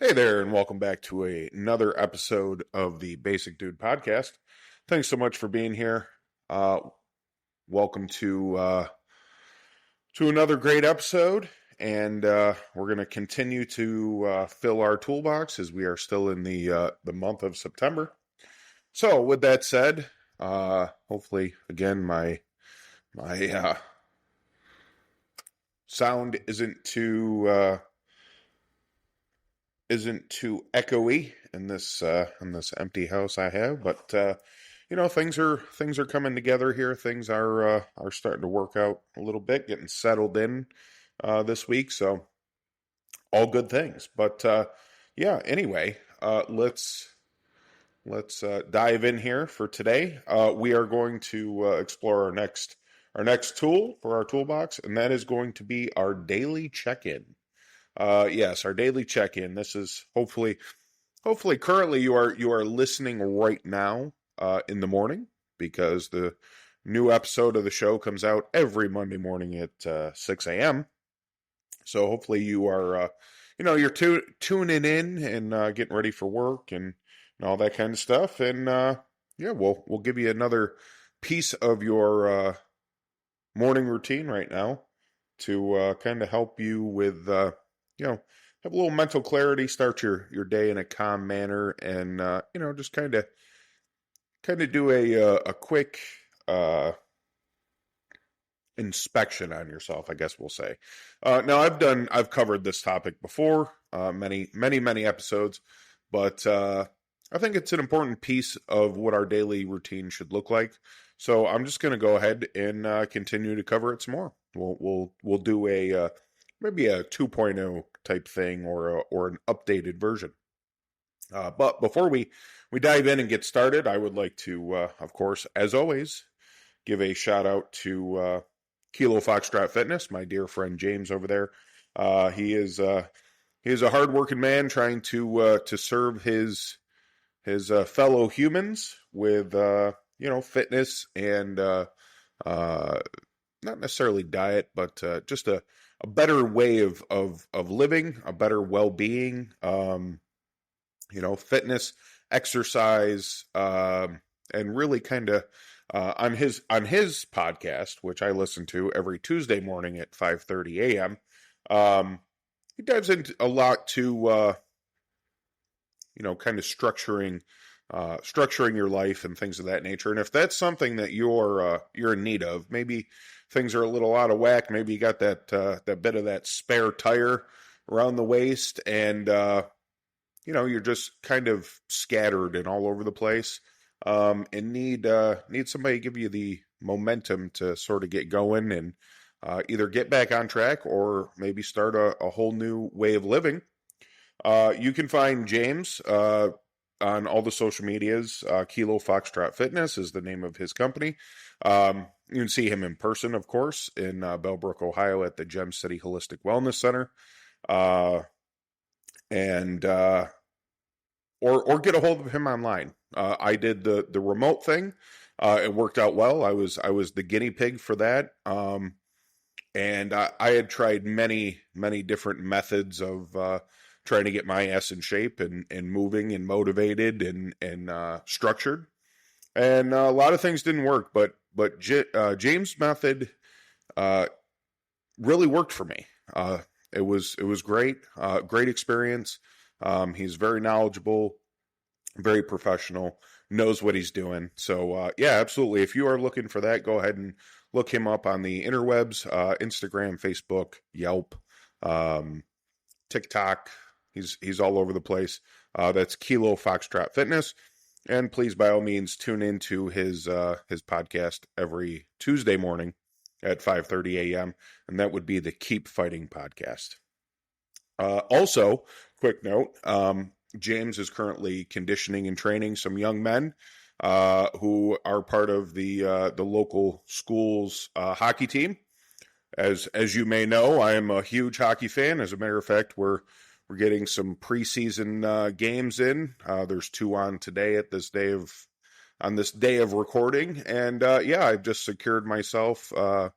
Hey there, and welcome back to another episode of the Basic Dude podcast. Thanks so much for being here. Uh, Welcome to another great episode, and we're going to continue to fill our toolbox as we are still in the month of September. So, with that said, hopefully, again, my sound isn't too echoey in this empty house I have, but things are coming together here. Things are starting to work out a little bit, getting settled in this week, so all good things. But yeah, anyway, let's dive in here for today. We are going to explore our next tool for our toolbox, and that is going to be our daily check-in. Yes, our daily check-in. This is hopefully currently you are listening right now in the morning, because the new episode of the show comes out every Monday morning at 6 a.m. So hopefully you are you're tuning in and getting ready for work and all that kind of stuff. And yeah, we'll give you another piece of your morning routine right now to kind of help you with have a little mental clarity, start your day in a calm manner, and just kind of do a quick inspection on yourself, I guess we'll say. Now I've covered this topic before, many episodes, but I think it's an important piece of what our daily routine should look like. So I'm just going to go ahead and continue to cover it some more. We'll do maybe a 2.0 type thing, or an updated version. But before we dive in and get started, I would like to, of course, as always, give a shout out to Kilo Foxtrot Fitness, my dear friend James over there. He is a hardworking man trying to serve his fellow humans with fitness and not necessarily diet, but just a better way of living, a better well-being, fitness, exercise, and really kind of on his podcast, which I listen to every Tuesday morning at 5:30 a.m. He dives into a lot to kind of structuring your life and things of that nature. And if that's something that you're in need of, maybe things are a little out of whack. Maybe you got that bit of that spare tire around the waist, and you're just kind of scattered and all over the place, and need somebody to give you the momentum to sort of get going and either get back on track or maybe start a whole new way of living. You can find James on all the social medias. Kilo Foxtrot Fitness is the name of his company. You can see him in person, of course, in Bellbrook, Ohio, at the Gem City Holistic Wellness Center, and or get a hold of him online. I did the remote thing. It worked out well. I was the guinea pig for that. And I had tried many different methods of trying to get my ass in shape and moving and motivated and structured. And a lot of things didn't work, but James' method really worked for me. It was great, great experience. He's very knowledgeable, very professional, knows what he's doing. So yeah, absolutely. If you are looking for that, go ahead and look him up on the interwebs, Instagram, Facebook, Yelp, TikTok. He's all over the place. That's Kilo Foxtrot Fitness. And please, by all means, tune into his podcast every Tuesday morning at 5:30 a.m. And that would be the Keep Fighting podcast. Also, quick note, James is currently conditioning and training some young men who are part of the local school's hockey team. As you may know, I am a huge hockey fan. As a matter of fact, we're getting some preseason games in. There's 2 on today on this day of recording, and yeah, I've just secured myself a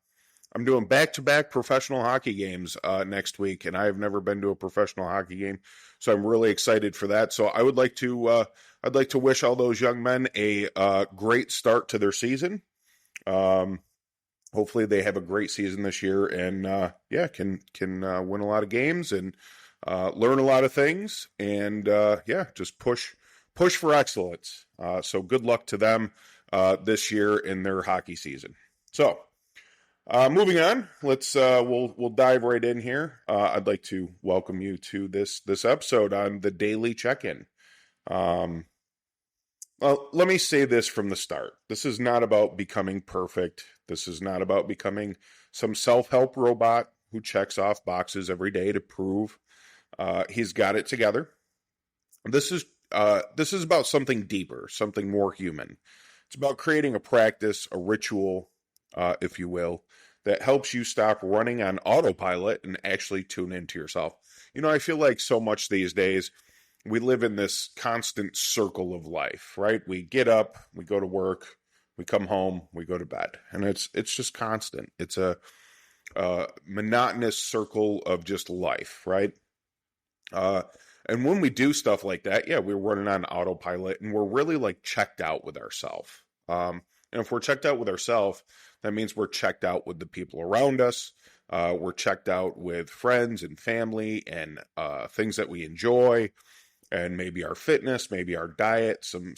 I'm doing back-to-back professional hockey games next week, and I have never been to a professional hockey game, so I'm really excited for that. So I'd like to wish all those young men a great start to their season. Um, Hopefully, they have a great season this year, and yeah, can win a lot of games and learn a lot of things, and yeah, just push for excellence. So good luck to them this year in their hockey season. So. Moving on, we'll dive right in here. I'd like to welcome you to this episode on the daily check-in. Um, well, let me say this from the start. This is not about becoming perfect. This is not about becoming some self-help robot who checks off boxes every day to prove he's got it together. This is about something deeper, something more human. It's about creating a practice, a ritual, if you will, that helps you stop running on autopilot and actually tune into yourself. You know, I feel like so much these days we live in this constant circle of life, right? We get up, we go to work, we come home, we go to bed, and it's just constant. It's a monotonous circle of just life, right? Uh, and when we do stuff like that, yeah, we're running on autopilot and we're really like checked out with ourselves. And if we're checked out with ourselves, that means we're checked out with the people around us. We're checked out with friends and family and things that we enjoy, and maybe our fitness, maybe our diet, some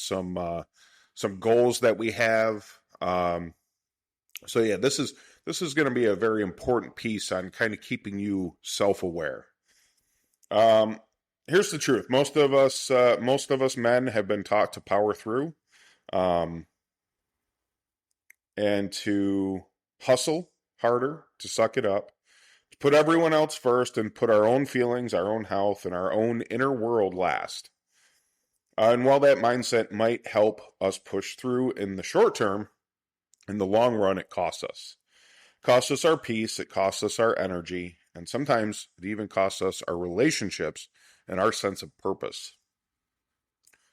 goals that we have. So yeah, this is going to be a very important piece on kind of keeping you self-aware. Here's the truth. Most of us men have been taught to power through, and to hustle harder, to suck it up, to put everyone else first and put our own feelings, our own health, and our own inner world last. And while that mindset might help us push through in the short term, in the long run, it costs us. It costs us our peace, it costs us our energy, and sometimes it even costs us our relationships and our sense of purpose.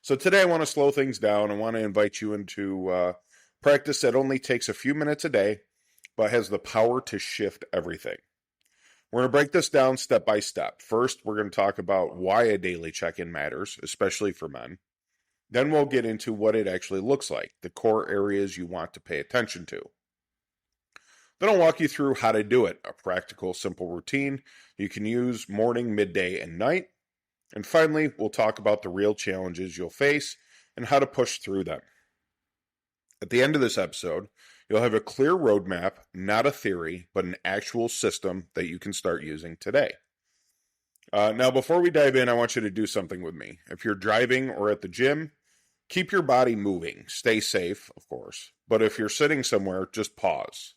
So today I want to slow things down. I want to invite you into practice that only takes a few minutes a day, but has the power to shift everything. We're going to break this down step by step. First, we're going to talk about why a daily check-in matters, especially for men. Then we'll get into what it actually looks like, the core areas you want to pay attention to. Then I'll walk you through how to do it, a practical, simple routine you can use morning, midday, and night. And finally, we'll talk about the real challenges you'll face and how to push through them. At the end of this episode, you'll have a clear roadmap, not a theory, but an actual system that you can start using today. Now, before we dive in, I want you to do something with me. If you're driving or at the gym, keep your body moving. Stay safe, of course. But if you're sitting somewhere, just pause.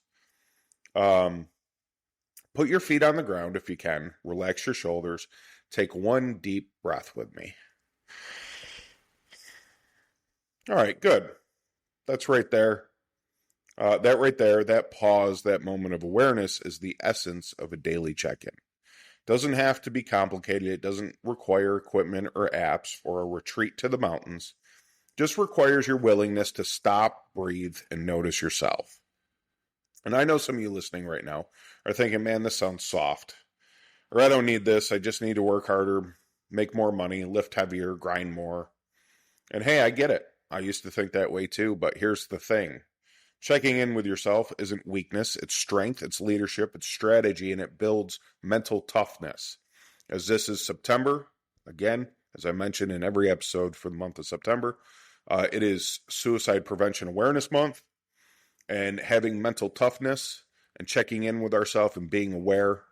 Put your feet on the ground if you can. Relax your shoulders. Take one deep breath with me. All right, good. That's right there. That right there, that pause, that moment of awareness is the essence of a daily check-in. It doesn't have to be complicated. It doesn't require equipment or apps or a retreat to the mountains. It just requires your willingness to stop, breathe, and notice yourself. And I know some of you listening right now are thinking, man, this sounds soft. Or I don't need this. I just need to work harder, make more money, lift heavier, grind more. And hey, I get it. I used to think that way too, but here's the thing. Checking in with yourself isn't weakness, it's strength, it's leadership, it's strategy, and it builds mental toughness. As this is September, again, as I mentioned in every episode for the month of September, it is Suicide Prevention Awareness Month, and having mental toughness and checking in with ourselves and being aware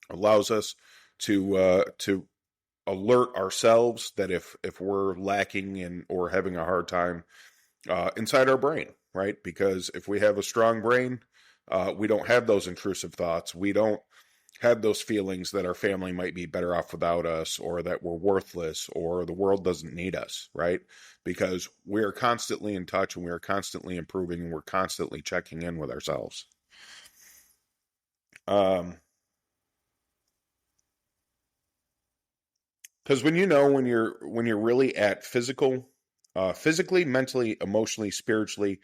allows us to alert ourselves that if we're lacking in or having a hard time inside our brain, right? Because if we have a strong brain, we don't have those intrusive thoughts. We don't have those feelings that our family might be better off without us, or that we're worthless, or the world doesn't need us, right? Because we are constantly in touch and we are constantly improving and we're constantly checking in with ourselves. Because when you're really at physically, mentally, emotionally, spiritually,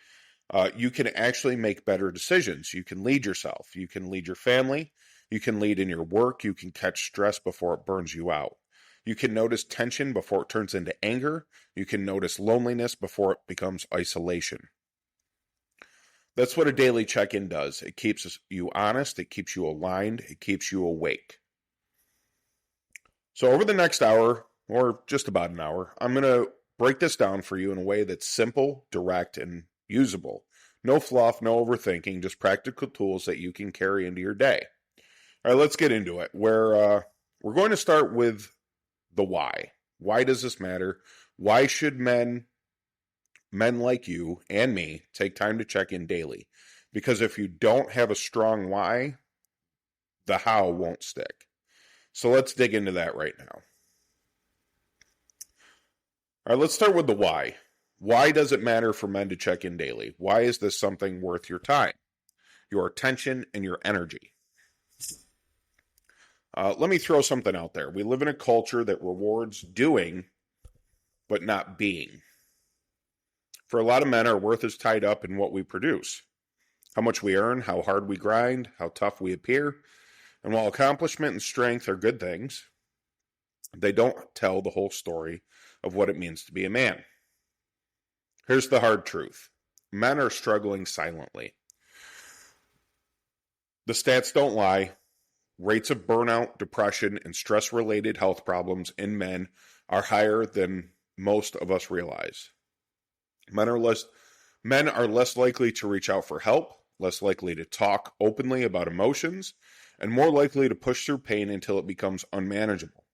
You can actually make better decisions. You can lead yourself. You can lead your family. You can lead in your work. You can catch stress before it burns you out. You can notice tension before it turns into anger. You can notice loneliness before it becomes isolation. That's what a daily check-in does. It keeps you honest. It keeps you aligned. It keeps you awake. So over the next hour, or just about an hour, I'm going to break this down for you in a way that's simple, direct, and usable. No fluff, no overthinking, just practical tools that you can carry into your day. All right, let's get into it. We're going to start with the why. Why does this matter? Why should men like you and me take time to check in daily? Because if you don't have a strong why, the how won't stick. So let's dig into that right now. All right, let's start with the why. Why does it matter for men to check in daily? Why is this something worth your time, your attention, and your energy? Let me throw something out there. We live in a culture that rewards doing, but not being. For a lot of men, our worth is tied up in what we produce, how much we earn, how hard we grind, how tough we appear. And while accomplishment and strength are good things, they don't tell the whole story of what it means to be a man. Here's the hard truth. Men are struggling silently. The stats don't lie. Rates of burnout, depression, and stress-related health problems in men are higher than most of us realize. Men are less likely to reach out for help, less likely to talk openly about emotions, and more likely to push through pain until it becomes unmanageable.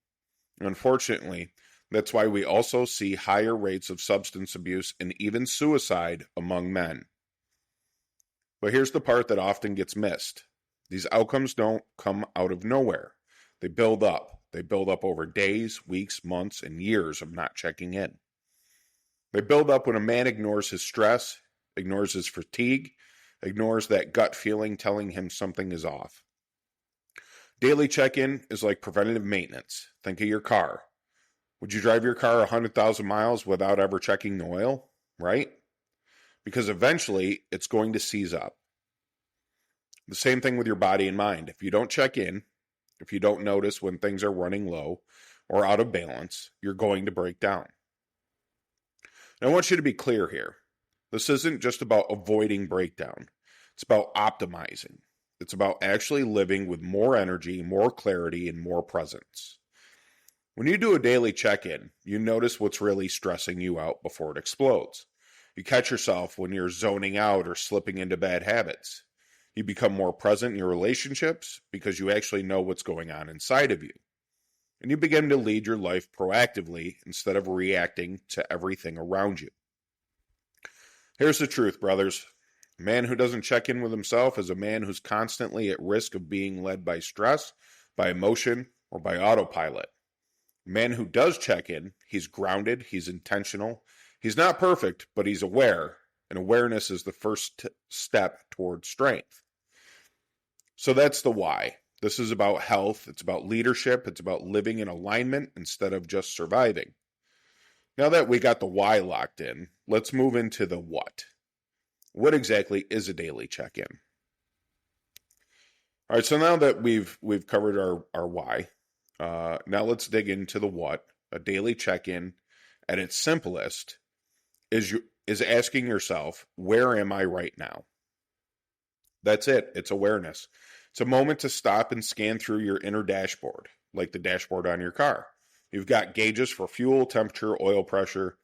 Unfortunately, that's why we also see higher rates of substance abuse and even suicide among men. But here's the part that often gets missed. These outcomes don't come out of nowhere. They build up. They build up over days, weeks, months, and years of not checking in. They build up when a man ignores his stress, ignores his fatigue, ignores that gut feeling telling him something is off. Daily check-in is like preventative maintenance. Think of your car. Would you drive your car 100,000 miles without ever checking the oil? Right? Because eventually it's going to seize up. The same thing with your body and mind. If you don't check in, if you don't notice when things are running low or out of balance, you're going to break down. And I want you to be clear here. This isn't just about avoiding breakdown. It's about optimizing. It's about actually living with more energy, more clarity, and more presence. When you do a daily check-in, you notice what's really stressing you out before it explodes. You catch yourself when you're zoning out or slipping into bad habits. You become more present in your relationships because you actually know what's going on inside of you. And you begin to lead your life proactively instead of reacting to everything around you. Here's the truth, brothers. A man who doesn't check in with himself is a man who's constantly at risk of being led by stress, by emotion, or by autopilot. A man who does check in, he's grounded, he's intentional. He's not perfect, but he's aware, and awareness is the first step toward strength. So that's the why. This is about health, it's about leadership, it's about living in alignment instead of just surviving. Now that we got the why locked in, let's move into the what. What exactly is a daily check-in? All right, so now that we've covered our why, now let's dig into the what. A daily check-in, at its simplest, is asking yourself, where am I right now? That's it. It's awareness. It's a moment to stop and scan through your inner dashboard, like the dashboard on your car. You've got gauges for fuel, temperature, oil pressure.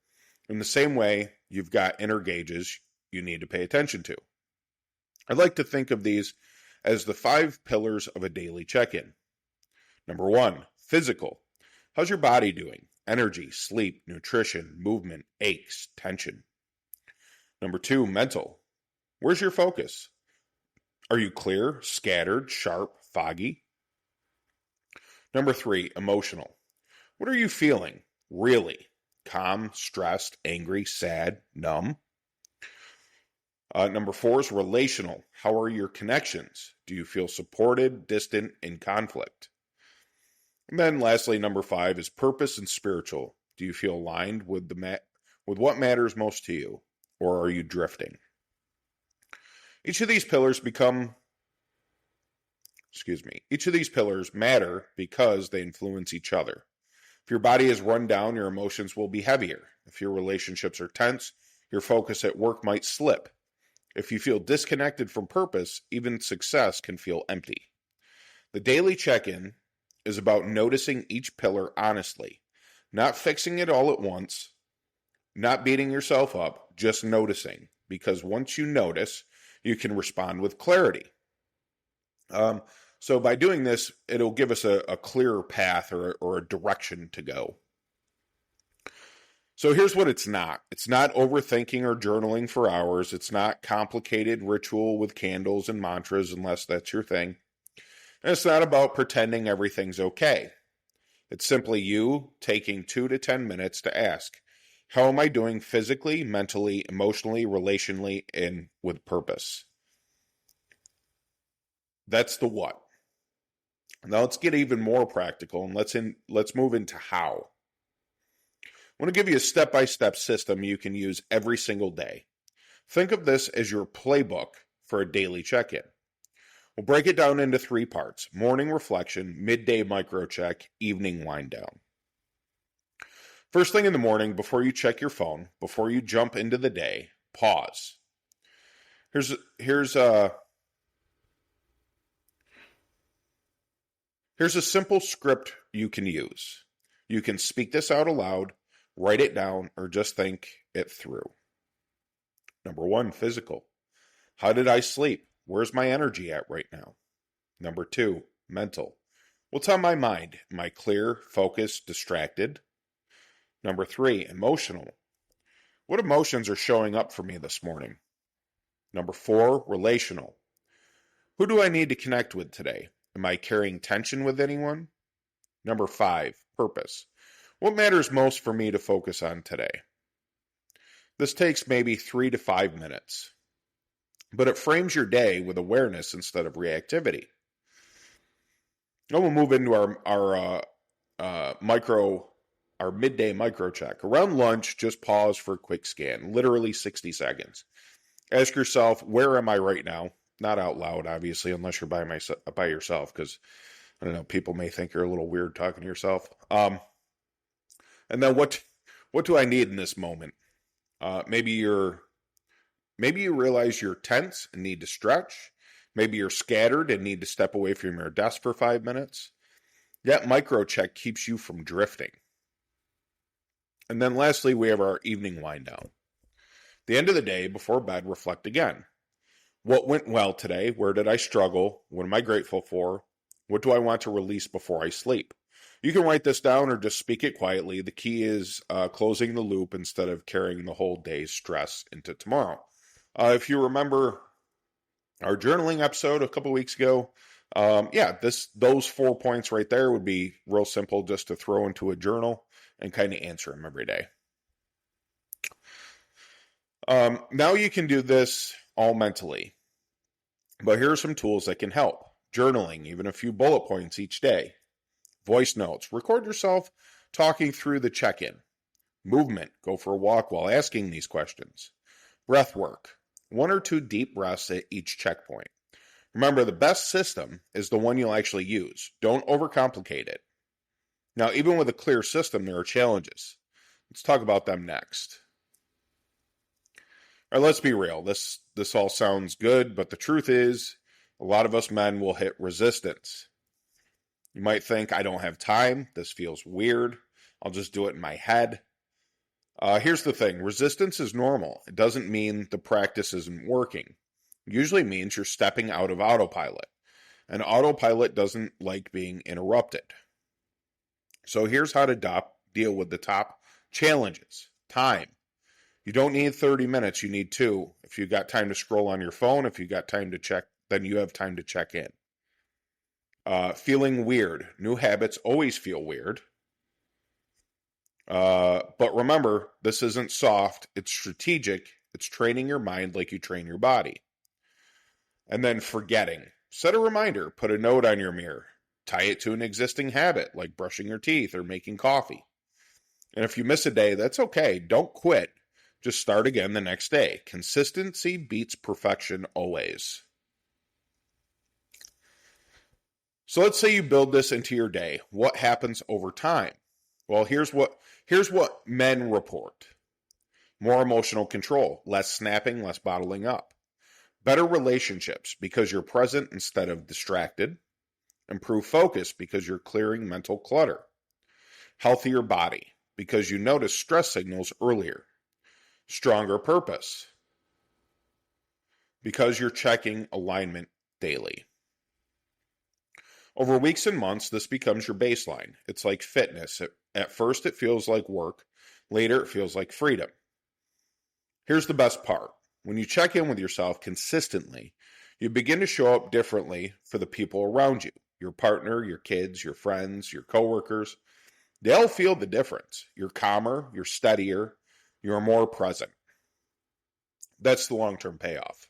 In the same way, you've got inner gauges you need to pay attention to. I'd like to think of these as the 5 pillars of a daily check-in. Number 1, physical. How's your body doing? Energy, sleep, nutrition, movement, aches, tension. Number 2, mental. Where's your focus? Are you clear, scattered, sharp, foggy? Number 3, emotional. What are you feeling? Really? Calm, stressed, angry, sad, numb? Number 4 is relational. How are your connections? Do you feel supported, distant, in conflict? And then lastly, number 5 is purpose and spiritual. Do you feel aligned with what matters most to you, or are you drifting? Each of these pillars matter because they influence each other. If your body is run down, your emotions will be heavier. If your relationships are tense, your focus at work might slip. If you feel disconnected from purpose, even success can feel empty. The daily check-in is about noticing each pillar honestly, not fixing it all at once, not beating yourself up, just noticing. Because once you notice, you can respond with clarity. So by doing this, it'll give us a clearer path or a direction to go. So here's what it's not. It's not overthinking or journaling for hours. It's not complicated ritual with candles and mantras, unless that's your thing. And it's not about pretending everything's okay. It's simply you taking 2 to 10 minutes to ask, how am I doing physically, mentally, emotionally, relationally, and with purpose? That's the what. Now let's get even more practical and let's move into how. I want to give you a step-by-step system you can use every single day. Think of this as your playbook for a daily check-in. We'll break it down into 3 parts: morning reflection, midday micro-check, evening wind-down. First thing in the morning, before you check your phone, before you jump into the day, pause. Here's a simple script you can use. You can speak this out aloud, write it down, or just think it through. Number 1, physical. How did I sleep? Where's my energy at right now? Number 2, mental. What's on my mind? Am I clear, focused, distracted? Number 3, emotional. What emotions are showing up for me this morning? Number 4, relational. Who do I need to connect with today? Am I carrying tension with anyone? Number 5, purpose. What matters most for me to focus on today? This takes maybe 3 to 5 minutes, but it frames your day with awareness instead of reactivity. Now we'll move into our midday micro check. Around lunch, just pause for a quick scan, literally 60 seconds. Ask yourself, where am I right now? Not out loud, obviously, unless you're by yourself, because I don't know, people may think you're a little weird talking to yourself. And then what do I need in this moment? Maybe you realize you're tense and need to stretch. Maybe you're scattered and need to step away from your desk for 5 minutes. That micro check keeps you from drifting. And then lastly, we have our evening wind down. The end of the day, before bed, reflect again. What went well today? Where did I struggle? What am I grateful for? What do I want to release before I sleep? You can write this down or just speak it quietly. The key is closing the loop instead of carrying the whole day's stress into tomorrow. If you remember our journaling episode a couple weeks ago, those 4 points right there would be real simple just to throw into a journal and kind of answer them every day. Now you can do this all mentally, but here are some tools that can help. Journaling, even a few bullet points each day. Voice notes, record yourself talking through the check-in. Movement, go for a walk while asking these questions. Breath work, 1 or 2 deep breaths at each checkpoint. Remember, the best system is the one you'll actually use. Don't overcomplicate it. Now, even with a clear system, there are challenges. Let's talk about them next. All right, let's be real. This all sounds good, but the truth is, a lot of us men will hit resistance. You might think, I don't have time. This feels weird. I'll just do it in my head. Here's the thing. Resistance is normal. It doesn't mean the practice isn't working. It usually means you're stepping out of autopilot. And autopilot doesn't like being interrupted. So here's how to deal with the top challenges. Time. You don't need 30 minutes. You need 2. If you got time to scroll on your phone, if you got time to check, then you have time to check in. Feeling weird. New habits always feel weird. But remember, this isn't soft. It's strategic. It's training your mind like you train your body. And then forgetting. Set a reminder. Put a note on your mirror. Tie it to an existing habit, like brushing your teeth or making coffee. And if you miss a day, that's okay. Don't quit. Just start again the next day. Consistency beats perfection always. So let's say you build this into your day. What happens over time? Well, here's what men report. More emotional control, less snapping, less bottling up. Better relationships because you're present instead of distracted. Improve focus because you're clearing mental clutter. Healthier body because you notice stress signals earlier. Stronger purpose because you're checking alignment daily. Over weeks and months, this becomes your baseline. It's like fitness. At first, it feels like work. Later, it feels like freedom. Here's the best part. When you check in with yourself consistently, you begin to show up differently for the people around you. Your partner, your kids, your friends, your coworkers. They'll feel the difference. You're calmer, you're steadier, you're more present. That's the long-term payoff.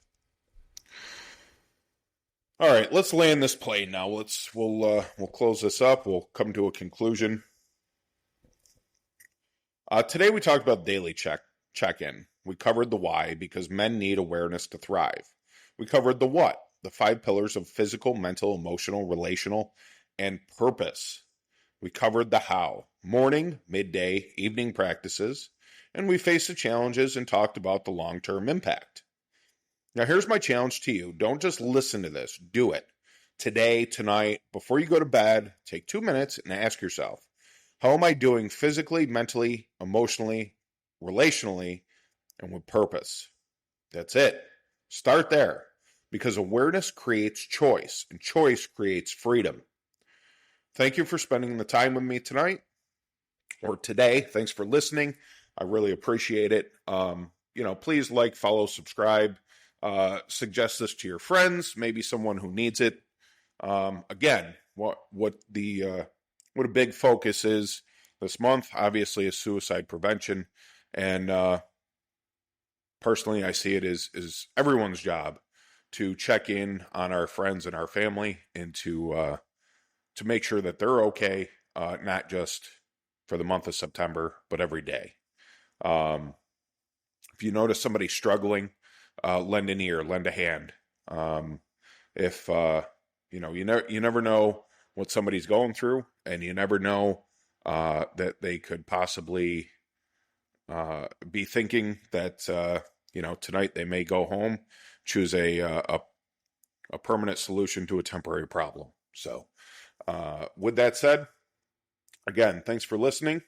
All right, let's land this plane now. We'll close this up. We'll come to a conclusion. Today we talked about daily check-in. We covered the why because men need awareness to thrive. We covered the what, the 5 pillars of physical, mental, emotional, relational, and purpose. We covered the how, morning, midday, evening practices, and we faced the challenges and talked about the long-term impact. Now, here's my challenge to you. Don't just listen to this. Do it. Today, tonight, before you go to bed, take 2 minutes and ask yourself, how am I doing physically, mentally, emotionally, relationally, and with purpose? That's it. Start there because awareness creates choice, and choice creates freedom. Thank you for spending the time with me tonight or today. Thanks for listening. I really appreciate it. Please like, follow, subscribe. Suggest this to your friends, maybe someone who needs it. Again, what a big focus is this month, obviously, is suicide prevention, and personally, I see it as everyone's job to check in on our friends and our family and to make sure that they're okay, not just for the month of September, but every day. If you notice somebody struggling, lend an ear, lend a hand. If you never know what somebody's going through, and you never know that they could possibly be thinking that tonight they may go home, choose a permanent solution to a temporary problem. So, with that said, again, thanks for listening.